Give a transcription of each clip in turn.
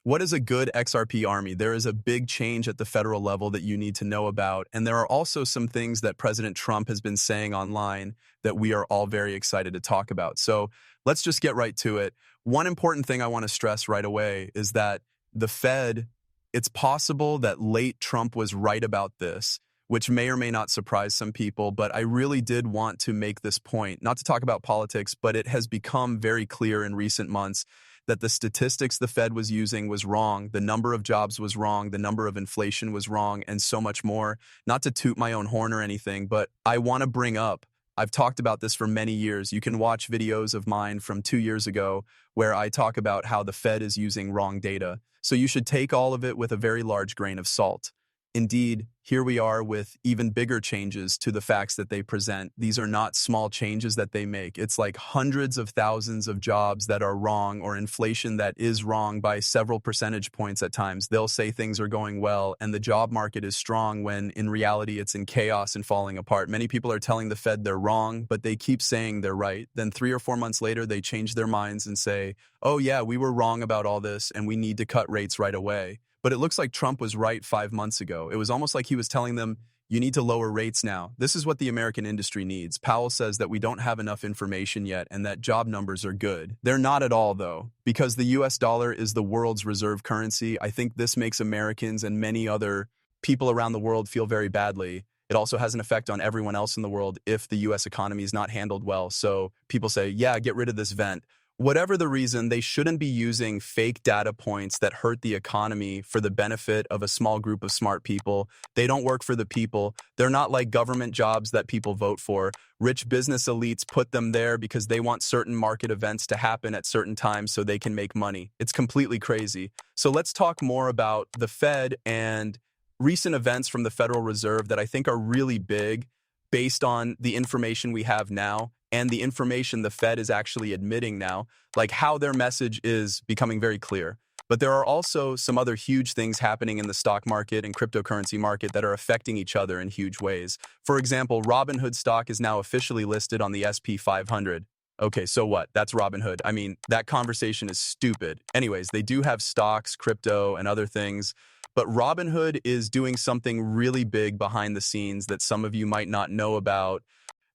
What is a good XRP army? There is a big change at the federal level that you need to know about, and there are also some things that President Trump has been saying online that we are all very excited to talk about. So let's just get right to it. One important thing I want to stress right away is that the Fed, it's possible that late Trump was right about this, which may or may not surprise some people, but I really did want to make this point, not to talk about politics, but it has become very clear in recent months that the statistics the Fed was using was wrong, the number of jobs was wrong, the number of inflation was wrong, and so much more. Not to toot my own horn or anything, but I want to bring up, I've talked about this for many years. You can watch videos of mine from 2 years ago where I talk about how the Fed is using wrong data. So you should take all of it with a very large grain of salt. Indeed, here we are with even bigger changes to the facts that they present. These are not small changes that they make. It's like hundreds of thousands of jobs that are wrong or inflation that is wrong by several percentage points at times. They'll say things are going well and the job market is strong when in reality it's in chaos and falling apart. Many people are telling the Fed they're wrong, but they keep saying they're right. Then 3 or 4 months later, they change their minds and say, oh yeah, we were wrong about all this and we need to cut rates right away. But it looks like Trump was right 5 months ago. It was almost like he was telling them, you need to lower rates now. This is what the American industry needs. Powell says that we don't have enough information yet and that job numbers are good. They're not at all, though. Because the US dollar is the world's reserve currency, I think this makes Americans and many other people around the world feel very badly. It also has an effect on everyone else in the world if the US economy is not handled well. So people say, yeah, get rid of this vent. Whatever the reason, they shouldn't be using fake data points that hurt the economy for the benefit of a small group of smart people. They don't work for the people. They're not like government jobs that people vote for. Rich business elites put them there because they want certain market events to happen at certain times so they can make money. It's completely crazy. So let's talk more about the Fed and recent events from the Federal Reserve that I think are really big based on the information we have now and the information the Fed is actually admitting now, like how their message is becoming very clear. But there are also some other huge things happening in the stock market and cryptocurrency market that are affecting each other in huge ways. For example, Robinhood stock is now officially listed on the SP 500. Okay, so what? That's Robinhood. I mean, that conversation is stupid. Anyways, they do have stocks, crypto, and other things. But Robinhood is doing something really big behind the scenes that some of you might not know about.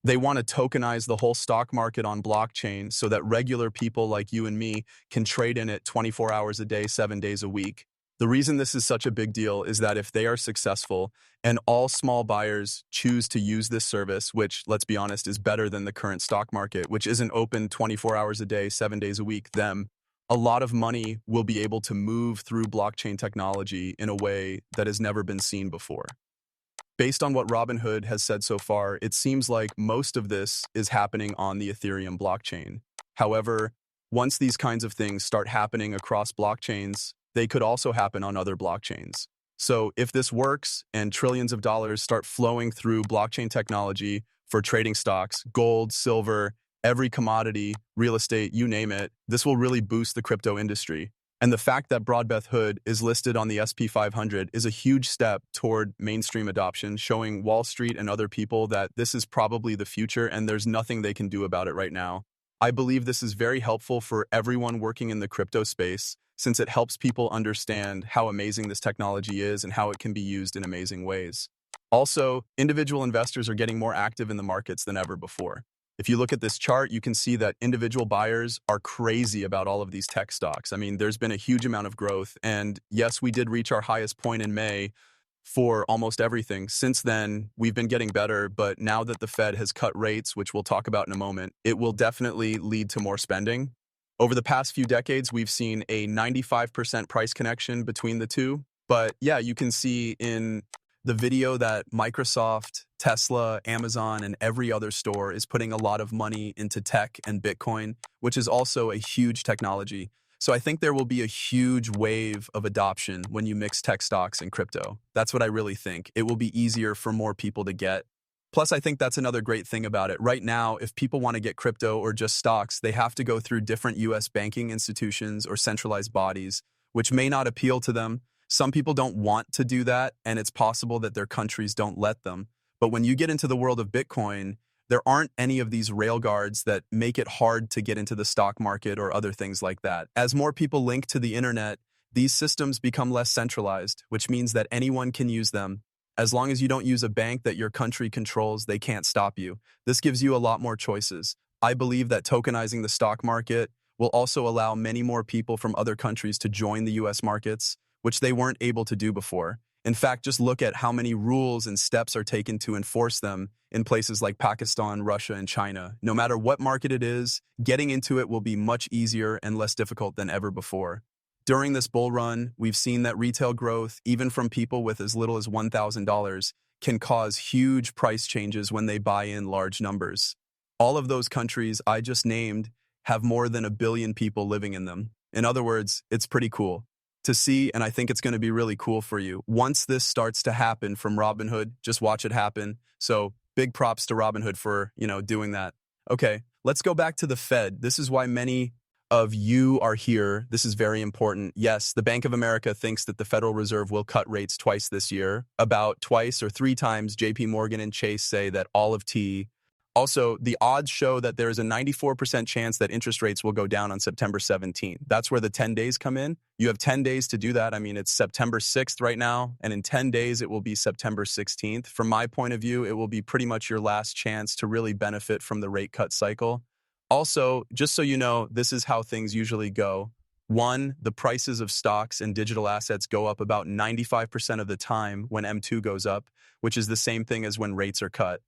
They want to tokenize the whole stock market on blockchain so that regular people like you and me can trade in it 24 hours a day, 7 days a week. The reason this is such a big deal is that if they are successful and all small buyers choose to use this service, which, let's be honest, is better than the current stock market, which isn't open 24 hours a day, 7 days a week, them, a lot of money will be able to move through blockchain technology in a way that has never been seen before. Based on what Robinhood has said so far, it seems like most of this is happening on the Ethereum blockchain. However, once these kinds of things start happening across blockchains, they could also happen on other blockchains. So if this works and trillions of dollars start flowing through blockchain technology for trading stocks, gold, silver, every commodity, real estate, you name it, this will really boost the crypto industry. And the fact that Broadbeth Hood is listed on the SP 500 is a huge step toward mainstream adoption, showing Wall Street and other people that this is probably the future and there's nothing they can do about it right now. I believe this is very helpful for everyone working in the crypto space, since it helps people understand how amazing this technology is and how it can be used in amazing ways. Also, individual investors are getting more active in the markets than ever before. If you look at this chart, you can see that individual buyers are crazy about all of these tech stocks. I mean, there's been a huge amount of growth. And yes, we did reach our highest point in May for almost everything. Since then, we've been getting better. But now that the Fed has cut rates, which we'll talk about in a moment, it will definitely lead to more spending. Over the past few decades, we've seen a 95% price connection between the two. But yeah, you can see in the video that Microsoft, Tesla, Amazon, and every other store is putting a lot of money into tech and Bitcoin, which is also a huge technology. So I think there will be a huge wave of adoption when you mix tech stocks and crypto. That's what I really think. It will be easier for more people to get. Plus, I think that's another great thing about it. Right now, if people want to get crypto or just stocks, they have to go through different US banking institutions or centralized bodies, which may not appeal to them. Some people don't want to do that, and it's possible that their countries don't let them. But when you get into the world of Bitcoin, there aren't any of these railguards that make it hard to get into the stock market or other things like that. As more people link to the internet, These systems become less centralized, which means that anyone can use them. As long as you don't use a bank that your country controls, they can't stop you. This gives you a lot more choices. I believe that tokenizing the stock market will also allow many more people from other countries to join the US markets, which they weren't able to do before. In fact, just look at how many rules and steps are taken to enforce them in places like Pakistan, Russia, and China. No matter what market it is, getting into it will be much easier and less difficult than ever before. During this bull run, we've seen that retail growth, even from people with as little as $1,000, can cause huge price changes when they buy in large numbers. All of those countries I just named have more than 1 billion people living in them. In other words, it's pretty cool to see, and I think it's going to be really cool for you. Once this starts to happen from Robinhood, just watch it happen. So big props to Robinhood for, doing that. Okay, let's go back to the Fed. This is why many of you are here. This is very important. Yes, the Bank of America thinks that the Federal Reserve will cut rates twice this year. About twice or 3 times, JP Morgan and Chase say that all of T. Also, the odds show that there is a 94% chance that interest rates will go down on September 17th. That's where the 10 days come in. You have 10 days to do that. I mean, it's September 6th right now, and in 10 days, it will be September 16th. From my point of view, it will be pretty much your last chance to really benefit from the rate cut cycle. Also, just so you know, this is how things usually go. One, the prices of stocks and digital assets go up about 95% of the time when M2 goes up, which is the same thing as when rates are cut.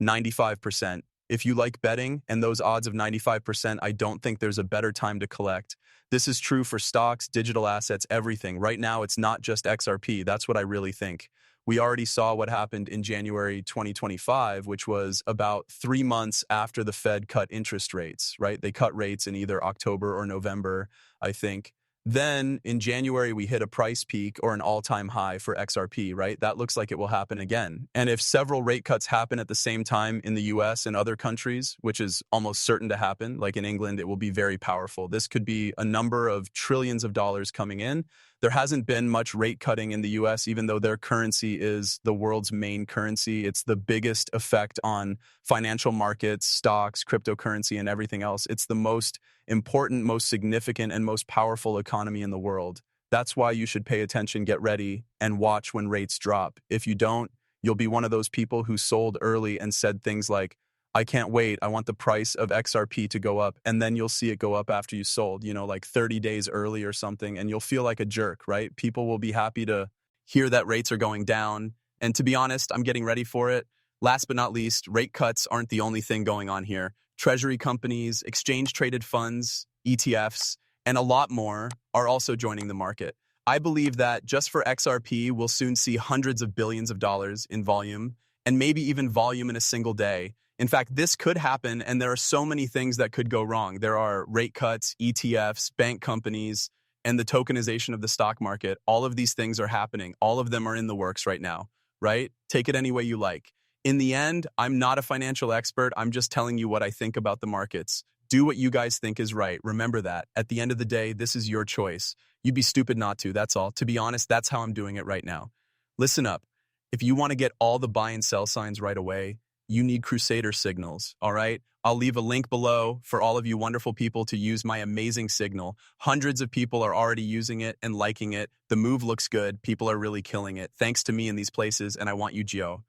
95%. If you like betting and those odds of 95%, I don't think there's a better time to collect. This is true for stocks, digital assets, everything. Right now, it's not just XRP. That's what I really think. We already saw what happened in January 2025, which was about 3 months after the Fed cut interest rates, right? They cut rates in either October or November, I think. Then in January, we hit a price peak or an all-time high for XRP, right? That looks like it will happen again. And if several rate cuts happen at the same time in the US and other countries, which is almost certain to happen, like in England, it will be very powerful. This could be a number of trillions of dollars coming in. There hasn't been much rate cutting in the US, even though their currency is the world's main currency. It's the biggest effect on financial markets, stocks, cryptocurrency, and everything else. It's the most important, most significant, and most powerful economy in the world. That's why you should pay attention, get ready, and watch when rates drop. If you don't, you'll be one of those people who sold early and said things like, I can't wait, I want the price of XRP to go up, and then you'll see it go up after you sold, like 30 days early or something, and you'll feel like a jerk, right? People will be happy to hear that rates are going down, and to be honest, I'm getting ready for it. Last but not least, rate cuts aren't the only thing going on here. Treasury companies, exchange-traded funds, ETFs, and a lot more are also joining the market. I believe that just for XRP, we'll soon see hundreds of billions of dollars in volume, and maybe even volume in a single day. In fact, this could happen, and there are so many things that could go wrong. There are rate cuts, ETFs, bank companies, and the tokenization of the stock market. All of these things are happening. All of them are in the works right now, right? Take it any way you like. In the end, I'm not a financial expert. I'm just telling you what I think about the markets. Do what you guys think is right. Remember that. At the end of the day, this is your choice. You'd be stupid not to, that's all. To be honest, that's how I'm doing it right now. Listen up. If you want to get all the buy and sell signs right away, you need Crusader signals, all right? I'll leave a link below for all of you wonderful people to use my amazing signal. Hundreds of people are already using it and liking it. The move looks good. People are really killing it. Thanks to me in these places, and I want you, Geo.